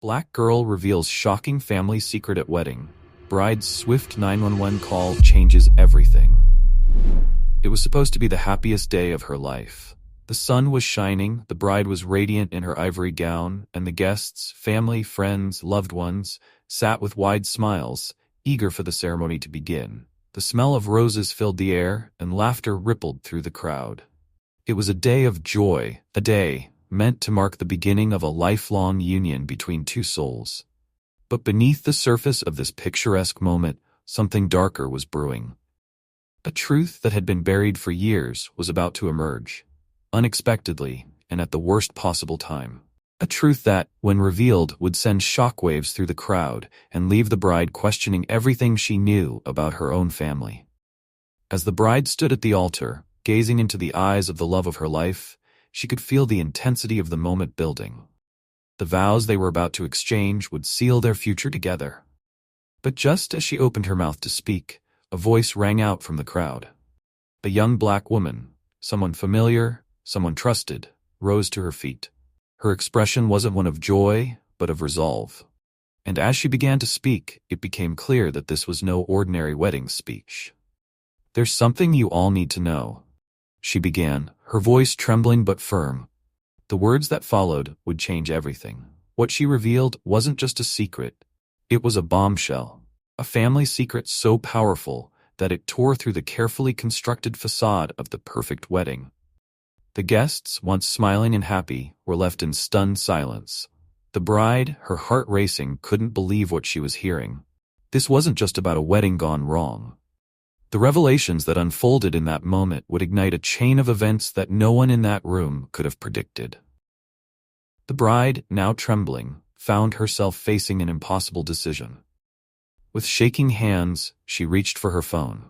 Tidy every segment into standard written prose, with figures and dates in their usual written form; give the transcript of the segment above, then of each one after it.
Black girl reveals shocking family secret at wedding. Bride's swift 911 call changes everything. It was supposed to be the happiest day of her life. The sun was shining, the bride was radiant in her ivory gown, and the guests, family, friends, loved ones, sat with wide smiles, eager for the ceremony to begin. The smell of roses filled the air, and laughter rippled through the crowd. It was a day of joy, a day meant to mark the beginning of a lifelong union between two souls. But beneath the surface of this picturesque moment, something darker was brewing. A truth that had been buried for years was about to emerge, unexpectedly and at the worst possible time. A truth that, when revealed, would send shockwaves through the crowd and leave the bride questioning everything she knew about her own family. As the bride stood at the altar, gazing into the eyes of the love of her life, she could feel the intensity of the moment building. The vows they were about to exchange would seal their future together. But just as she opened her mouth to speak, a voice rang out from the crowd. A young black woman, someone familiar, someone trusted, rose to her feet. Her expression wasn't one of joy, but of resolve. And as she began to speak, it became clear that this was no ordinary wedding speech. "There's something you all need to know," she began, her voice trembling but firm. The words that followed would change everything. What she revealed wasn't just a secret. It was a bombshell, a family secret so powerful that it tore through the carefully constructed facade of the perfect wedding. The guests, once smiling and happy, were left in stunned silence. The bride, her heart racing, couldn't believe what she was hearing. This wasn't just about a wedding gone wrong. The revelations that unfolded in that moment would ignite a chain of events that no one in that room could have predicted. The bride, now trembling, found herself facing an impossible decision. With shaking hands, she reached for her phone.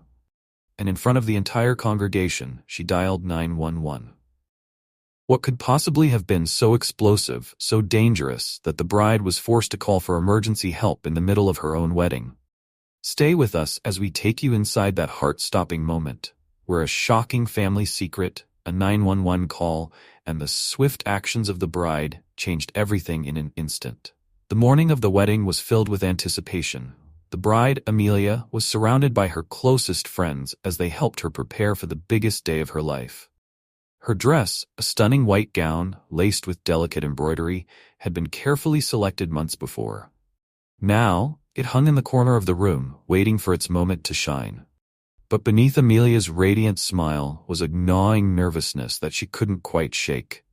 And in front of the entire congregation, she dialed 911. What could possibly have been so explosive, so dangerous, that the bride was forced to call for emergency help in the middle of her own wedding? Stay with us as we take you inside that heart-stopping moment, where a shocking family secret, a 911 call, and the swift actions of the bride changed everything in an instant. The morning of the wedding was filled with anticipation. The bride, Amelia, was surrounded by her closest friends as they helped her prepare for the biggest day of her life. Her dress, a stunning white gown laced with delicate embroidery, had been carefully selected months before. Now, it hung in the corner of the room, waiting for its moment to shine. But beneath Amelia's radiant smile was a gnawing nervousness that she couldn't quite shake.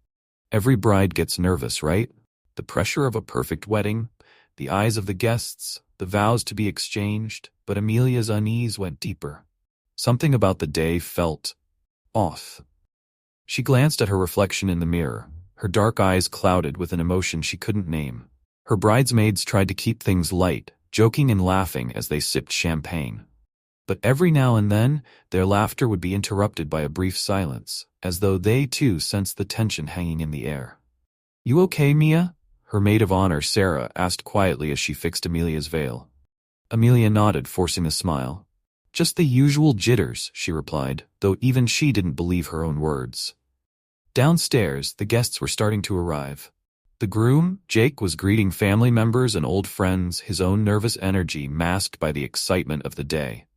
Every bride gets nervous, right? The pressure of a perfect wedding, the eyes of the guests, the vows to be exchanged, but Amelia's unease went deeper. Something about the day felt off. She glanced at her reflection in the mirror, her dark eyes clouded with an emotion she couldn't name. Her bridesmaids tried to keep things light, joking and laughing as they sipped champagne. But every now and then, their laughter would be interrupted by a brief silence, as though they too sensed the tension hanging in the air. "You okay, Mia?" her maid of honor, Sarah, asked quietly as she fixed Amelia's veil. Amelia nodded, forcing a smile. "Just the usual jitters," she replied, though even she didn't believe her own words. Downstairs, the guests were starting to arrive. The groom, Jake, was greeting family members and old friends, his own nervous energy masked by the excitement of the day.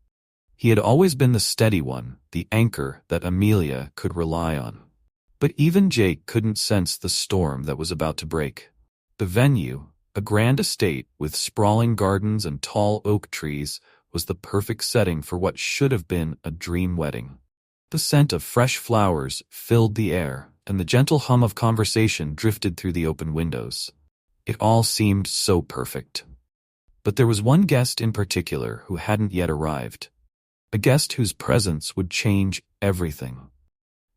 He had always been the steady one, the anchor that Amelia could rely on. But even Jake couldn't sense the storm that was about to break. The venue, a grand estate with sprawling gardens and tall oak trees, was the perfect setting for what should have been a dream wedding. The scent of fresh flowers filled the air, and the gentle hum of conversation drifted through the open windows. It all seemed so perfect. But there was one guest in particular who hadn't yet arrived. A guest whose presence would change everything.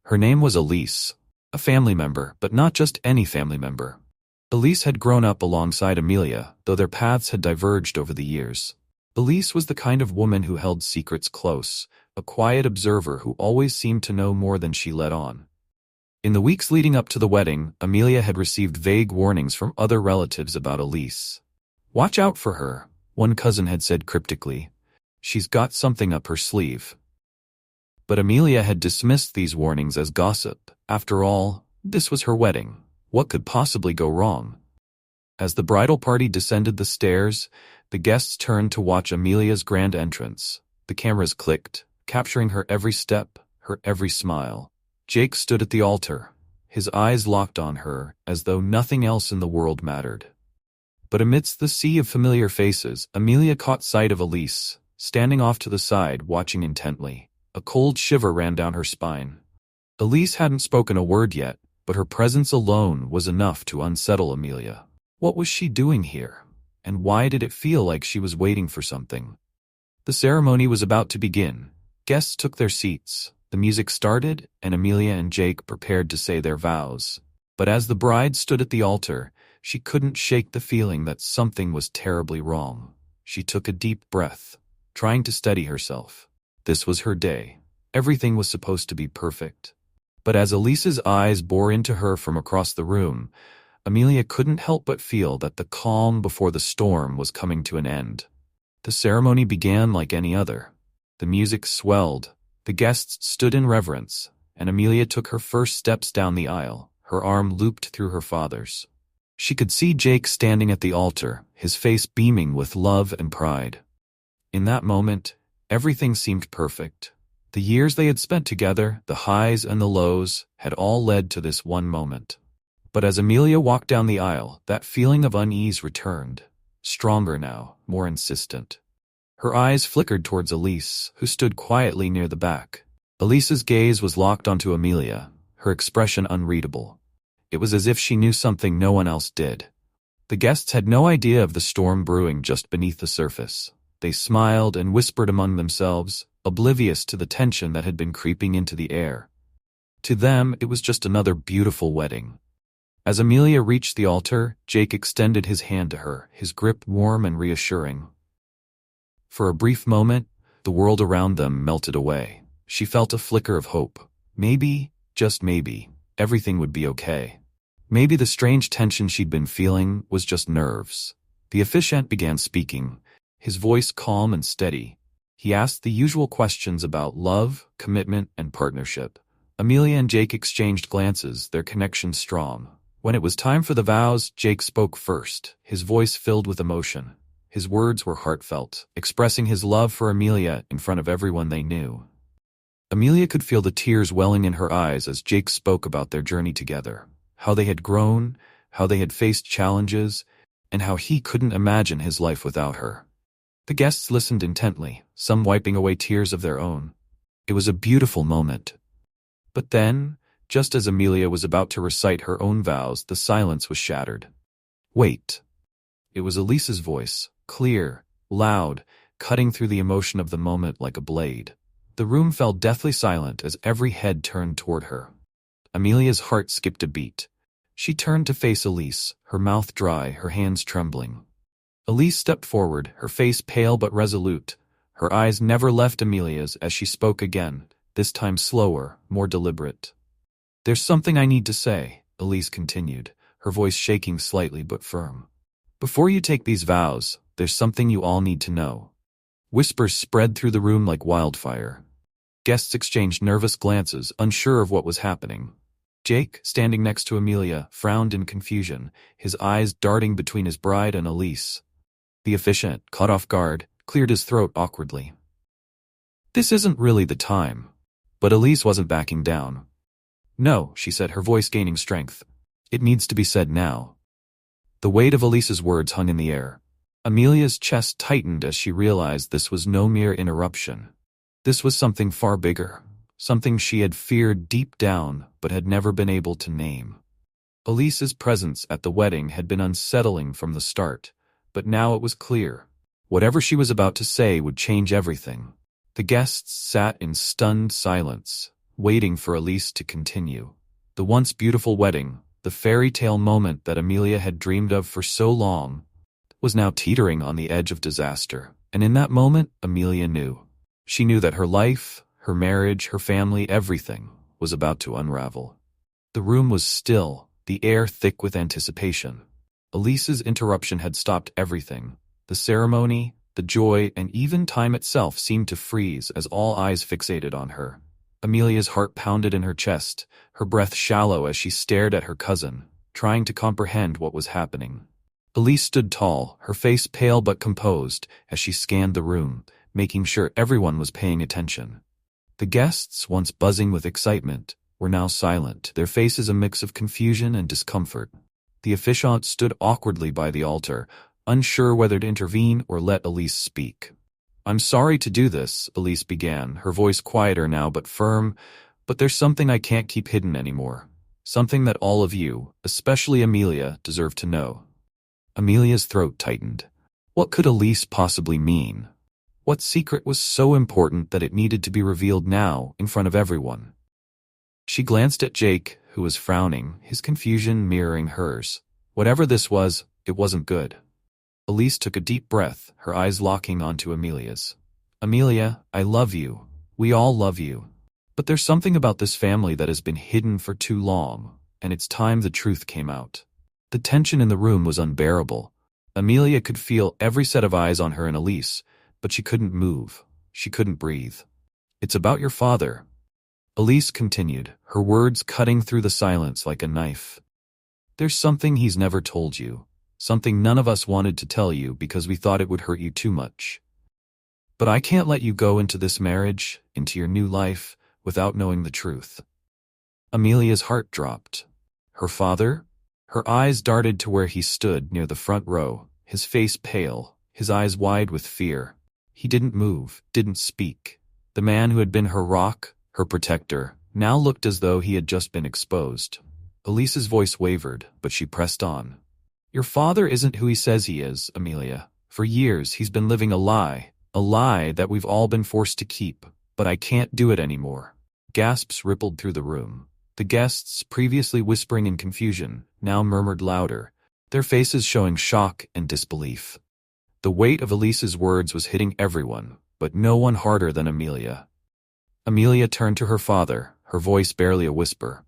Her name was Elise, a family member, but not just any family member. Elise had grown up alongside Amelia, though their paths had diverged over the years. Elise was the kind of woman who held secrets close, a quiet observer who always seemed to know more than she let on. In the weeks leading up to the wedding, Amelia had received vague warnings from other relatives about Elise. "Watch out for her," one cousin had said cryptically. "She's got something up her sleeve." But Amelia had dismissed these warnings as gossip. After all, this was her wedding. What could possibly go wrong? As the bridal party descended the stairs, the guests turned to watch Amelia's grand entrance. The cameras clicked, capturing her every step, her every smile. Jake stood at the altar, his eyes locked on her as though nothing else in the world mattered. But amidst the sea of familiar faces, Amelia caught sight of Elise, standing off to the side, watching intently. A cold shiver ran down her spine. Elise hadn't spoken a word yet, but her presence alone was enough to unsettle Amelia. What was she doing here? And why did it feel like she was waiting for something? The ceremony was about to begin. Guests took their seats. The music started, and Amelia and Jake prepared to say their vows. But as the bride stood at the altar, she couldn't shake the feeling that something was terribly wrong. She took a deep breath, trying to steady herself. This was her day. Everything was supposed to be perfect. But as Elise's eyes bore into her from across the room, Amelia couldn't help but feel that the calm before the storm was coming to an end. The ceremony began like any other. The music swelled, the guests stood in reverence, and Amelia took her first steps down the aisle, her arm looped through her father's. She could see Jake standing at the altar, his face beaming with love and pride. In that moment, everything seemed perfect. The years they had spent together, the highs and the lows, had all led to this one moment. But as Amelia walked down the aisle, that feeling of unease returned. Stronger now, more insistent. Her eyes flickered towards Elise, who stood quietly near the back. Elise's gaze was locked onto Amelia, her expression unreadable. It was as if she knew something no one else did. The guests had no idea of the storm brewing just beneath the surface. They smiled and whispered among themselves, oblivious to the tension that had been creeping into the air. To them, it was just another beautiful wedding. As Amelia reached the altar, Jake extended his hand to her, his grip warm and reassuring. For a brief moment, the world around them melted away. She felt a flicker of hope. Maybe, just maybe, everything would be okay. Maybe the strange tension she'd been feeling was just nerves. The officiant began speaking, his voice calm and steady. He asked the usual questions about love, commitment, and partnership. Amelia and Jake exchanged glances, their connection strong. When it was time for the vows, Jake spoke first, his voice filled with emotion. His words were heartfelt, expressing his love for Amelia in front of everyone they knew. Amelia could feel the tears welling in her eyes as Jake spoke about their journey together, how they had grown, how they had faced challenges, and how he couldn't imagine his life without her. The guests listened intently, some wiping away tears of their own. It was a beautiful moment. But then, just as Amelia was about to recite her own vows, the silence was shattered. Wait. It was Elise's voice, clear, loud, cutting through the emotion of the moment like a blade. The room fell deathly silent as every head turned toward her. Amelia's heart skipped a beat. She turned to face Elise, her mouth dry, her hands trembling. Elise stepped forward, her face pale but resolute. Her eyes never left Amelia's as she spoke again, this time slower, more deliberate. "There's something I need to say," Elise continued, her voice shaking slightly but firm. "Before you take these vows, there's something you all need to know." Whispers spread through the room like wildfire. Guests exchanged nervous glances, unsure of what was happening. Jake, standing next to Amelia, frowned in confusion, his eyes darting between his bride and Elise. The officiant, caught off guard, cleared his throat awkwardly. "This isn't really the time." But Elise wasn't backing down. "No," she said, her voice gaining strength. "It needs to be said now." The weight of Elise's words hung in the air. Amelia's chest tightened as she realized this was no mere interruption. This was something far bigger, something she had feared deep down but had never been able to name. Elise's presence at the wedding had been unsettling from the start, but now it was clear. Whatever she was about to say would change everything. The guests sat in stunned silence, waiting for Elise to continue. The once beautiful wedding, the fairy tale moment that Amelia had dreamed of for so long, was now teetering on the edge of disaster. And in that moment, Amelia knew. She knew that her life, her marriage, her family, everything was about to unravel. The room was still, the air thick with anticipation. Elise's interruption had stopped everything. The ceremony, the joy, and even time itself seemed to freeze as all eyes fixated on her. Amelia's heart pounded in her chest, her breath shallow as she stared at her cousin, trying to comprehend what was happening. Elise stood tall, her face pale but composed, as she scanned the room, making sure everyone was paying attention. The guests, once buzzing with excitement, were now silent, their faces a mix of confusion and discomfort. The officiant stood awkwardly by the altar, unsure whether to intervene or let Elise speak. "I'm sorry to do this," Elise began, her voice quieter now but firm, "but there's something I can't keep hidden anymore. Something that all of you, especially Amelia, deserve to know." Amelia's throat tightened. What could Elise possibly mean? What secret was so important that it needed to be revealed now, in front of everyone? She glanced at Jake, who was frowning, his confusion mirroring hers. Whatever this was, it wasn't good. Elise took a deep breath, her eyes locking onto Amelia's. "Amelia, I love you. We all love you. But there's something about this family that has been hidden for too long, and it's time the truth came out." The tension in the room was unbearable. Amelia could feel every set of eyes on her and Elise, but she couldn't move. She couldn't breathe. "It's about your father," Elise continued, her words cutting through the silence like a knife. "There's something he's never told you, something none of us wanted to tell you because we thought it would hurt you too much. But I can't let you go into this marriage, into your new life, without knowing the truth." Amelia's heart dropped. Her father? Her eyes darted to where he stood near the front row, his face pale, his eyes wide with fear. He didn't move, didn't speak. The man who had been her rock, her protector, now looked as though he had just been exposed. Elise's voice wavered, but she pressed on. "Your father isn't who he says he is, Amelia. For years he's been living a lie that we've all been forced to keep, but I can't do it anymore." Gasps rippled through the room. The guests, previously whispering in confusion, now murmured louder, their faces showing shock and disbelief. The weight of Elise's words was hitting everyone, but no one harder than Amelia. Amelia turned to her father, her voice barely a whisper.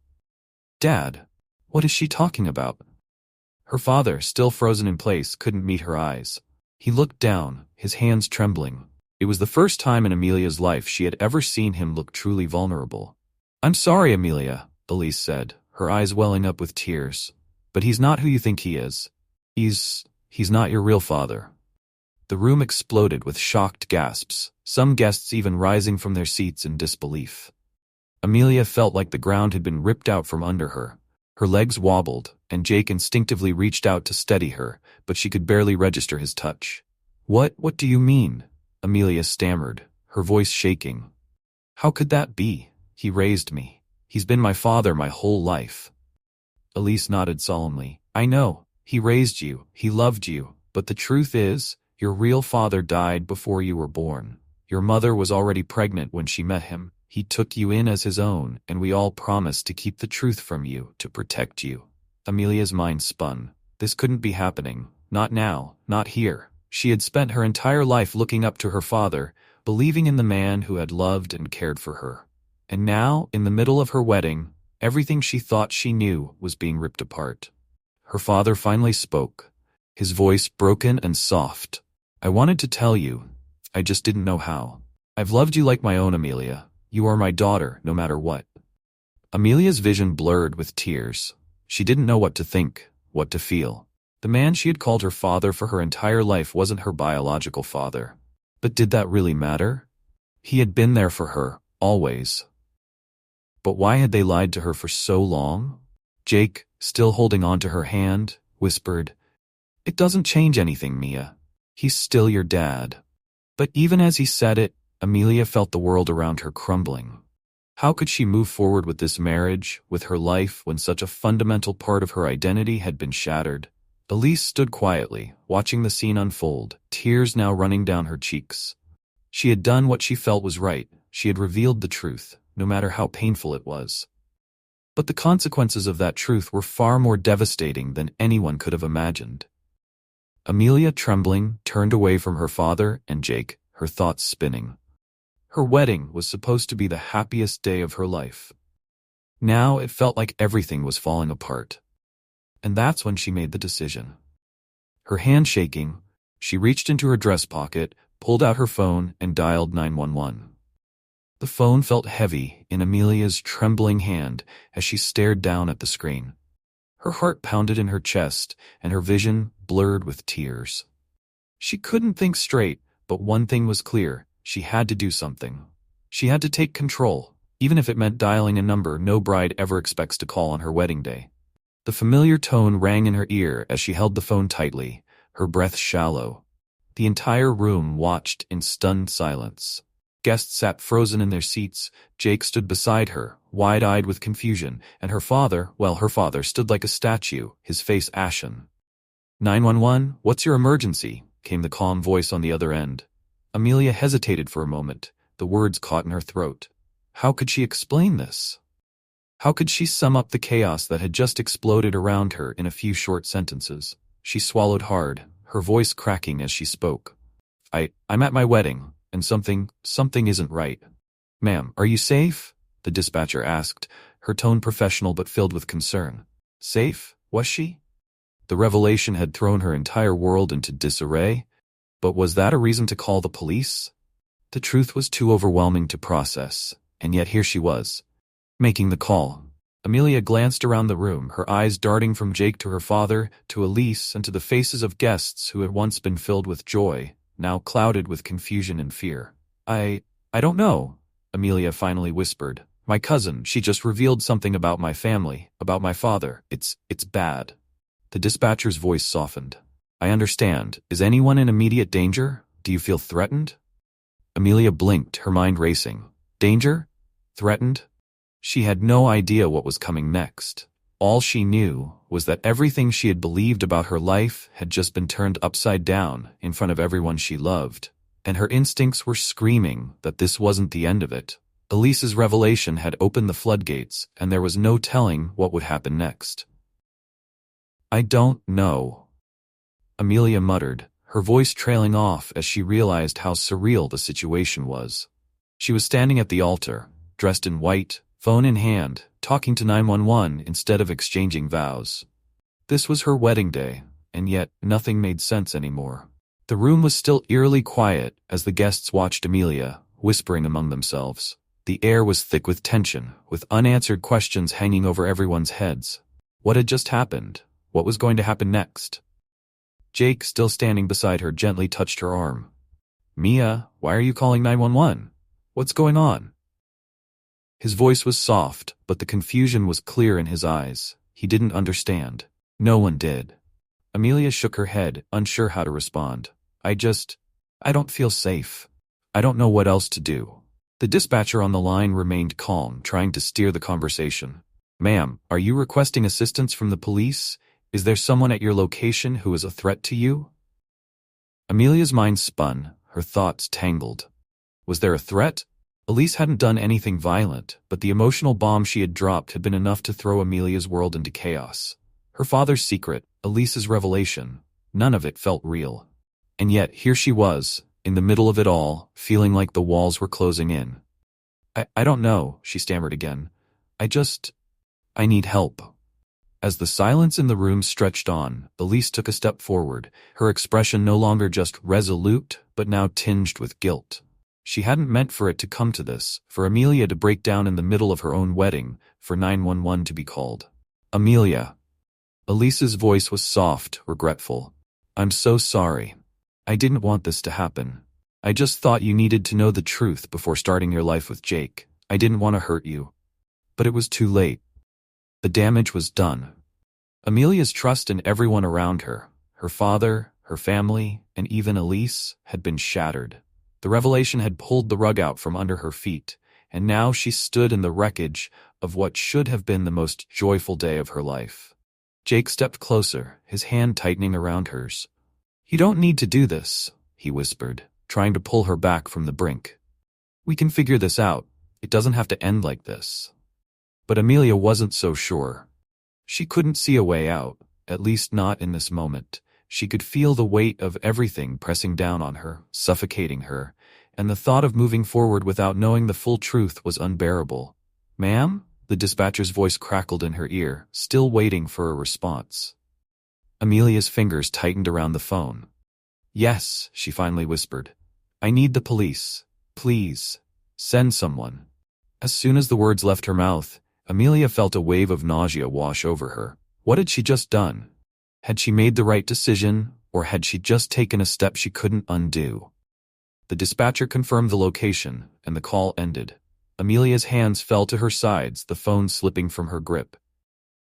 "Dad, what is she talking about?" Her father, still frozen in place, couldn't meet her eyes. He looked down, his hands trembling. It was the first time in Amelia's life she had ever seen him look truly vulnerable. "I'm sorry, Amelia," Elise said, her eyes welling up with tears. "But he's not who you think he is. He's not your real father." The room exploded with shocked gasps, some guests even rising from their seats in disbelief. Amelia felt like the ground had been ripped out from under her. Her legs wobbled, and Jake instinctively reached out to steady her, but she could barely register his touch. What do you mean?" Amelia stammered, her voice shaking. "How could that be? He raised me. He's been my father my whole life." Elise nodded solemnly. "I know. He raised you. He loved you. But the truth is, your real father died before you were born. Your mother was already pregnant when she met him. He took you in as his own, and we all promised to keep the truth from you, to protect you." Amelia's mind spun. This couldn't be happening. Not now. Not here. She had spent her entire life looking up to her father, believing in the man who had loved and cared for her. And now, in the middle of her wedding, everything she thought she knew was being ripped apart. Her father finally spoke, his voice broken and soft. "I wanted to tell you. I just didn't know how. I've loved you like my own, Amelia. You are my daughter, no matter what." Amelia's vision blurred with tears. She didn't know what to think, what to feel. The man she had called her father for her entire life wasn't her biological father. But did that really matter? He had been there for her, always. But why had they lied to her for so long? Jake, still holding on to her hand, whispered, "It doesn't change anything, Mia. He's still your dad." But even as he said it, Amelia felt the world around her crumbling. How could she move forward with this marriage, with her life, when such a fundamental part of her identity had been shattered? Elise stood quietly, watching the scene unfold, tears now running down her cheeks. She had done what she felt was right. She had revealed the truth, no matter how painful it was. But the consequences of that truth were far more devastating than anyone could have imagined. Amelia, trembling, turned away from her father and Jake, her thoughts spinning. Her wedding was supposed to be the happiest day of her life. Now it felt like everything was falling apart. And that's when she made the decision. Her hand shaking, she reached into her dress pocket, pulled out her phone, and dialed 911. The phone felt heavy in Amelia's trembling hand as she stared down at the screen. Her heart pounded in her chest, and her vision blurred with tears. She couldn't think straight, but one thing was clear: she had to do something. She had to take control, even if it meant dialing a number no bride ever expects to call on her wedding day. The familiar tone rang in her ear as she held the phone tightly, her breath shallow. The entire room watched in stunned silence. Guests sat frozen in their seats. Jake stood beside her, wide-eyed with confusion, and her father stood like a statue, his face ashen. 911, what's your emergency? Came the calm voice on the other end. Amelia hesitated for a moment, the words caught in her throat. How could she explain this? How could she sum up the chaos that had just exploded around her in a few short sentences? She swallowed hard, her voice cracking as she spoke. I'm at my wedding, and something isn't right. Ma'am, are you safe? The dispatcher asked, her tone professional but filled with concern. Safe? Was she? The revelation had thrown her entire world into disarray. But was that a reason to call the police? The truth was too overwhelming to process, and yet here she was, making the call. Amelia glanced around the room, her eyes darting from Jake to her father, to Elise, and to the faces of guests who had once been filled with joy, now clouded with confusion and fear. I don't know, Amelia finally whispered. My cousin, she just revealed something about my family, about my father. It's bad. The dispatcher's voice softened. I understand. Is anyone in immediate danger? Do you feel threatened? Amelia blinked, her mind racing. Danger? Threatened? She had no idea what was coming next. All she knew was that everything she had believed about her life had just been turned upside down in front of everyone she loved, and her instincts were screaming that this wasn't the end of it. Elise's revelation had opened the floodgates, and there was no telling what would happen next. I don't know, Amelia muttered, her voice trailing off as she realized how surreal the situation was. She was standing at the altar, dressed in white, phone in hand, talking to 911 instead of exchanging vows. This was her wedding day, and yet nothing made sense anymore. The room was still eerily quiet as the guests watched Amelia, whispering among themselves. The air was thick with tension, with unanswered questions hanging over everyone's heads. What had just happened? What was going to happen next? Jake, still standing beside her, gently touched her arm. Mia, why are you calling 911? What's going on? His voice was soft, but the confusion was clear in his eyes. He didn't understand. No one did. Amelia shook her head, unsure how to respond. I don't feel safe. I don't know what else to do. The dispatcher on the line remained calm, trying to steer the conversation. Ma'am, are you requesting assistance from the police? Is there someone at your location who is a threat to you? Amelia's mind spun, her thoughts tangled. Was there a threat? Elise hadn't done anything violent, but the emotional bomb she had dropped had been enough to throw Amelia's world into chaos. Her father's secret, Elise's revelation, none of it felt real. And yet, here she was, in the middle of it all, feeling like the walls were closing in. I don't know, she stammered again. I need help. As the silence in the room stretched on, Elise took a step forward, her expression no longer just resolute, but now tinged with guilt. She hadn't meant for it to come to this, for Amelia to break down in the middle of her own wedding, for 911 to be called. Amelia. Elise's voice was soft, regretful. I'm so sorry. I didn't want this to happen. I just thought you needed to know the truth before starting your life with Jake. I didn't want to hurt you. But it was too late. The damage was done. Amelia's trust in everyone around her, her father, her family, and even Elise, had been shattered. The revelation had pulled the rug out from under her feet, and now she stood in the wreckage of what should have been the most joyful day of her life. Jake stepped closer, his hand tightening around hers. You don't need to do this, he whispered, trying to pull her back from the brink. We can figure this out. It doesn't have to end like this. But Amelia wasn't so sure. She couldn't see a way out, at least not in this moment. She could feel the weight of everything pressing down on her, suffocating her, and the thought of moving forward without knowing the full truth was unbearable. Ma'am? The dispatcher's voice crackled in her ear, still waiting for a response. Amelia's fingers tightened around the phone. Yes, she finally whispered. I need the police. Please. Send someone. As soon as the words left her mouth, Amelia felt a wave of nausea wash over her. What had she just done? Had she made the right decision, or had she just taken a step she couldn't undo? The dispatcher confirmed the location, and the call ended. Amelia's hands fell to her sides, the phone slipping from her grip.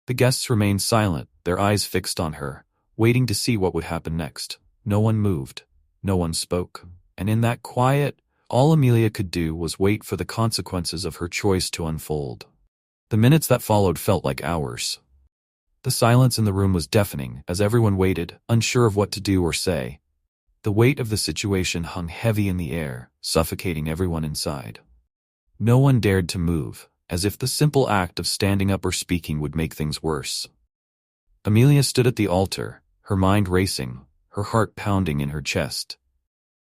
The guests remained silent, their eyes fixed on her, waiting to see what would happen next. No one moved. No one spoke. And in that quiet, all Amelia could do was wait for the consequences of her choice to unfold. The minutes that followed felt like hours. The silence in the room was deafening as everyone waited, unsure of what to do or say. The weight of the situation hung heavy in the air, suffocating everyone inside. No one dared to move, as if the simple act of standing up or speaking would make things worse. Amelia stood at the altar, her mind racing, her heart pounding in her chest.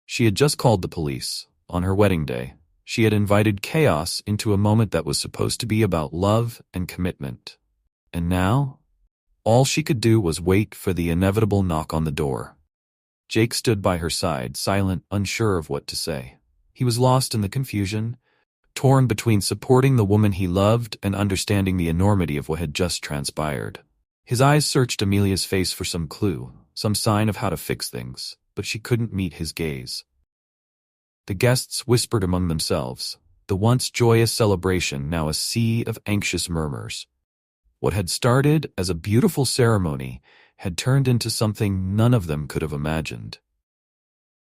She had just called the police. On her wedding day, she had invited chaos into a moment that was supposed to be about love and commitment. And now, all she could do was wait for the inevitable knock on the door. Jake stood by her side, silent, unsure of what to say. He was lost in the confusion, torn between supporting the woman he loved and understanding the enormity of what had just transpired. His eyes searched Amelia's face for some clue, some sign of how to fix things, but she couldn't meet his gaze. The guests whispered among themselves, the once joyous celebration now a sea of anxious murmurs. What had started as a beautiful ceremony had turned into something none of them could have imagined.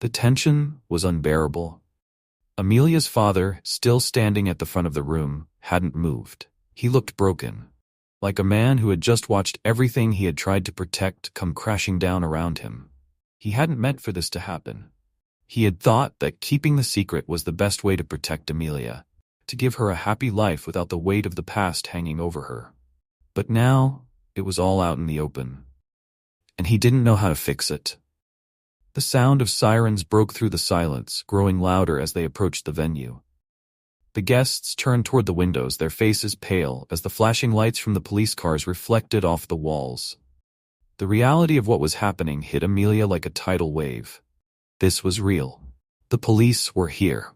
The tension was unbearable. Amelia's father, still standing at the front of the room, hadn't moved. He looked broken, like a man who had just watched everything he had tried to protect come crashing down around him. He hadn't meant for this to happen. He had thought that keeping the secret was the best way to protect Amelia, to give her a happy life without the weight of the past hanging over her. But now, it was all out in the open. And he didn't know how to fix it. The sound of sirens broke through the silence, growing louder as they approached the venue. The guests turned toward the windows, their faces pale as the flashing lights from the police cars reflected off the walls. The reality of what was happening hit Amelia like a tidal wave. This was real. The police were here.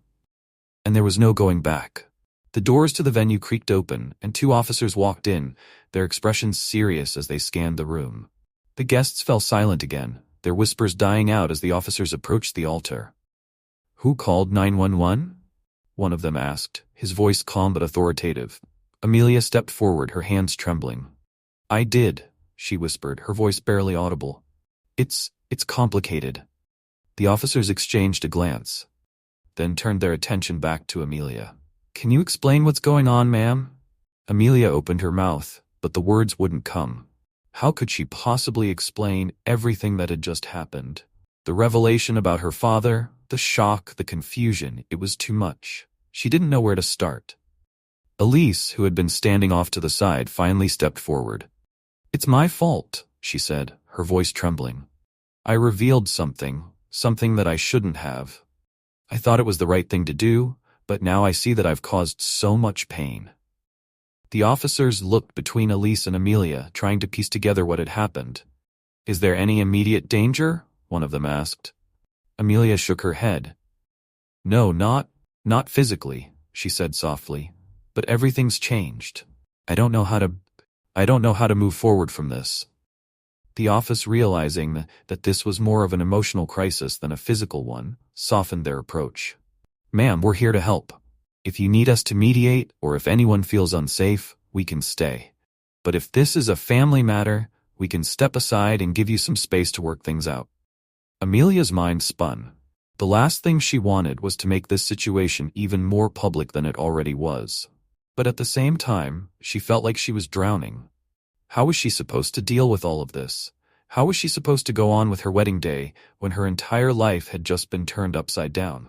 And there was no going back. The doors to the venue creaked open, and 2 officers walked in, their expressions serious as they scanned the room. The guests fell silent again, their whispers dying out as the officers approached the altar. "Who called 911? One of them asked, his voice calm but authoritative. Amelia stepped forward, her hands trembling. "I did," she whispered, her voice barely audible. It's complicated." The officers exchanged a glance, then turned their attention back to Amelia. "Can you explain what's going on, ma'am?" Amelia opened her mouth, but the words wouldn't come. How could she possibly explain everything that had just happened? The revelation about her father, the shock, the confusion, it was too much. She didn't know where to start. Elise, who had been standing off to the side, finally stepped forward. "It's my fault," she said, her voice trembling. "I revealed something that I shouldn't have. I thought it was the right thing to do, but now I see that I've caused so much pain." The officers looked between Elise and Amelia, trying to piece together what had happened. "Is there any immediate danger?" one of them asked. Amelia shook her head. "No, not physically," she said softly, "but everything's changed. I don't know how to move forward from this." The office, realizing that this was more of an emotional crisis than a physical one, softened their approach. "Ma'am, we're here to help. If you need us to mediate, or if anyone feels unsafe, we can stay. But if this is a family matter, we can step aside and give you some space to work things out." Amelia's mind spun. The last thing she wanted was to make this situation even more public than it already was. But at the same time, she felt like she was drowning. How was she supposed to deal with all of this? How was she supposed to go on with her wedding day when her entire life had just been turned upside down?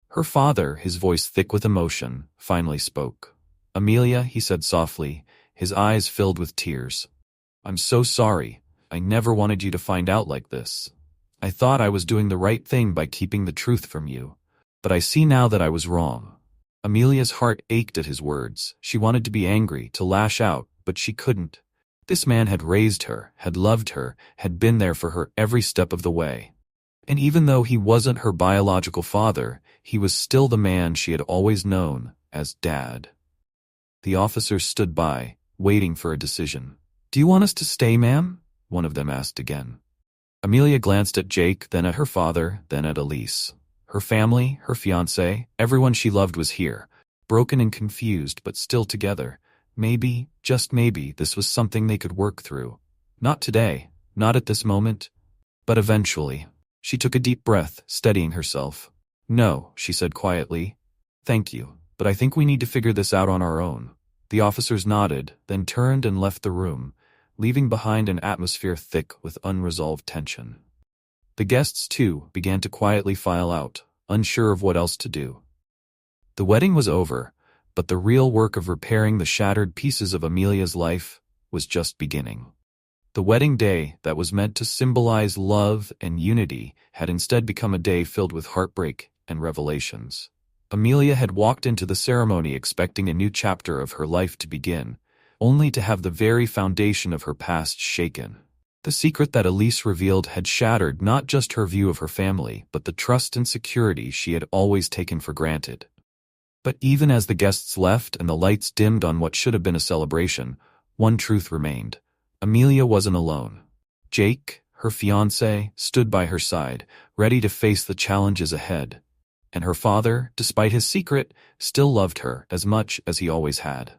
Her father, his voice thick with emotion, finally spoke. "Amelia," he said softly, his eyes filled with tears. "I'm so sorry. I never wanted you to find out like this. I thought I was doing the right thing by keeping the truth from you. But I see now that I was wrong." Amelia's heart ached at his words. She wanted to be angry, to lash out, but she couldn't. This man had raised her, had loved her, had been there for her every step of the way. And even though he wasn't her biological father, he was still the man she had always known as Dad. The officers stood by, waiting for a decision. "Do you want us to stay, ma'am?" one of them asked again. Amelia glanced at Jake, then at her father, then at Elise. Her family, her fiancé, everyone she loved was here, broken and confused, but still together. Maybe, just maybe, this was something they could work through. Not today, not at this moment, but eventually. She took a deep breath, steadying herself. "No," she said quietly. "Thank you, but I think we need to figure this out on our own." The officers nodded, then turned and left the room, leaving behind an atmosphere thick with unresolved tension. The guests, too, began to quietly file out, unsure of what else to do. The wedding was over, but the real work of repairing the shattered pieces of Amelia's life was just beginning. The wedding day that was meant to symbolize love and unity had instead become a day filled with heartbreak and revelations. Amelia had walked into the ceremony expecting a new chapter of her life to begin, only to have the very foundation of her past shaken. The secret that Elise revealed had shattered not just her view of her family, but the trust and security she had always taken for granted. But even as the guests left and the lights dimmed on what should have been a celebration, one truth remained. Amelia wasn't alone. Jake, her fiancé, stood by her side, ready to face the challenges ahead. And her father, despite his secret, still loved her as much as he always had.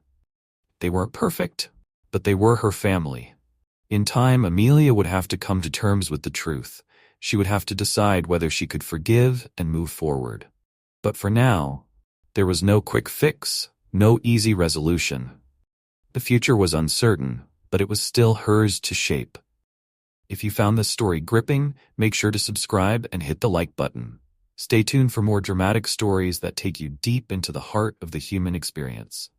They weren't perfect, but they were her family. In time, Amelia would have to come to terms with the truth. She would have to decide whether she could forgive and move forward. But for now, there was no quick fix, no easy resolution. The future was uncertain, but it was still hers to shape. If you found this story gripping, make sure to subscribe and hit the like button. Stay tuned for more dramatic stories that take you deep into the heart of the human experience.